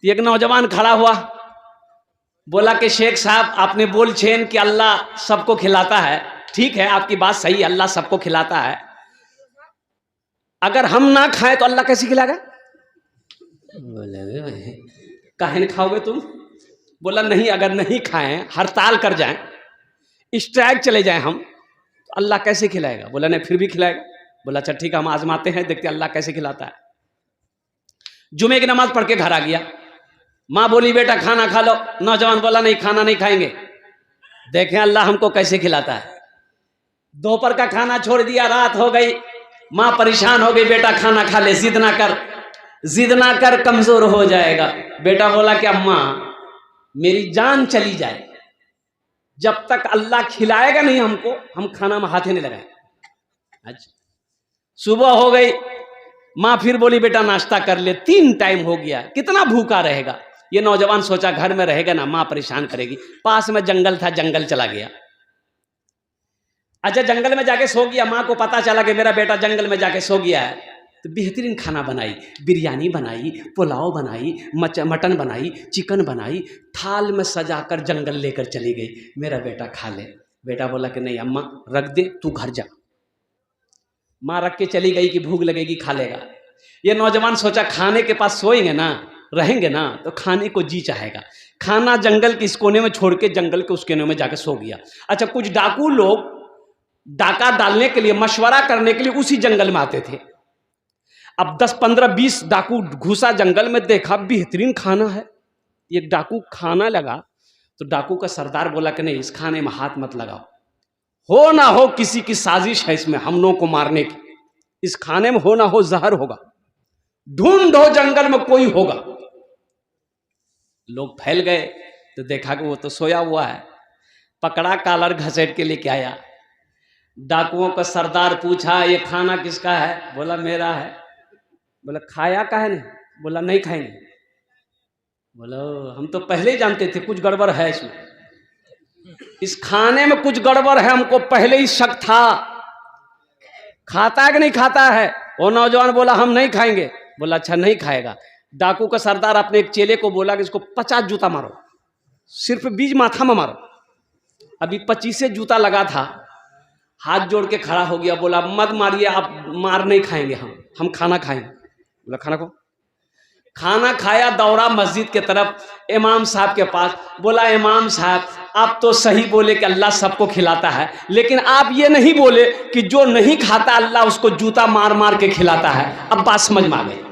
एक नौजवान खड़ा हुआ, बोला कि शेख साहब आपने बोल छेन कि अल्लाह सबको खिलाता है, ठीक है आपकी बात सही, अल्लाह सबको खिलाता है, अगर हम ना खाएं तो अल्लाह कैसे खिलाएगा? बोले काहे नहीं खाओगे तुम? बोला नहीं, अगर नहीं खाएं, हड़ताल कर जाएं, स्ट्राइक चले जाएं हम, तो अल्लाह कैसे खिलाएगा? बोला नहीं फिर भी खिलाएगा। बोला अच्छा ठीक है, हम आजमाते हैं, देखते अल्लाह कैसे खिलाता है। जुमे की नमाज पढ़ के घर आ गया, माँ बोली बेटा खाना खा लो, नौजवान बोला नहीं खाना नहीं खाएंगे, देखें अल्लाह हमको कैसे खिलाता है। दोपहर का खाना छोड़ दिया, रात हो गई, माँ परेशान हो गई, बेटा खाना खा ले, जिद ना कर कमजोर हो जाएगा। बेटा बोला कि अम्मा मेरी जान चली जाए, जब तक अल्लाह खिलाएगा नहीं हमको, हम खाना में हाथ ही नहीं लगाएंगे। अच्छा सुबह हो गई, माँ फिर बोली बेटा नाश्ता कर ले, 3 टाइम हो गया, कितना भूखा रहेगा। ये नौजवान सोचा घर में रहेगा ना माँ परेशान करेगी, पास में जंगल था, जंगल चला गया। अच्छा जंगल में जाके सो गया, माँ को पता चला कि मेरा बेटा जंगल में जाके सो गया है, तो बेहतरीन खाना बनाई, बिरयानी बनाई, पुलाव बनाई, मटन बनाई, चिकन बनाई, थाल में सजाकर जंगल लेकर चली गई, मेरा बेटा खा ले। बेटा बोला कि नहीं अम्मा रख दे, तू घर जा। माँ रख के चली गई कि भूख लगेगी खा लेगा। ये नौजवान सोचा खाने के पास सोएंगे ना, रहेंगे ना, तो खाने को जी चाहेगा। खाना जंगल के इस कोने में छोड़ के जंगल के उस कोने में जाकर सो गया। अच्छा कुछ डाकू लोग डाका डालने के लिए, मशवरा करने के लिए उसी जंगल में आते थे। अब 10, 15, 20 डाकू घुसा जंगल में, देखा बेहतरीन खाना है, एक डाकू खाना लगा, तो डाकू का सरदार बोला कि नहीं इस खाने में हाथ मत लगाओ, हो ना हो किसी की साजिश है इसमें हम लोगों को मारने की, इस खाने में हो ना हो जहर होगा, ढूंढो जंगल में कोई होगा। लोग फैल गए तो देखा कि वो तो सोया हुआ है, पकड़ा, कॉलर घसेट के लेके आया। डाकुओं का सरदार पूछा ये खाना किसका है? बोला मेरा है। बोला खाया काहे नहीं? बोला नहीं खाएंगे। बोला हम तो पहले ही जानते थे कुछ गड़बड़ है इसमें, इस खाने में कुछ गड़बड़ है, हमको पहले ही शक था, खाता है कि नहीं खाता है? वो नौजवान बोला हम नहीं खाएंगे। बोला अच्छा नहीं खाएगा। डाकू का सरदार अपने एक चेले को बोला कि इसको 50 जूता मारो, सिर्फ बीच माथा में मारो। अभी 25 जूता लगा था, हाथ जोड़ के खड़ा हो गया, बोला मत मारिए, आप मार नहीं खाएंगे, हम खाना खाएंगे। बोला खाना खाओ। खाना खाया, दौड़ा मस्जिद के तरफ, इमाम साहब के पास। बोला इमाम साहब आप तो सही बोले कि अल्लाह सबको खिलाता है, लेकिन आप ये नहीं बोले कि जो नहीं खाता अल्लाह उसको जूता मार मार के खिलाता है। अब बात समझ में आ गई।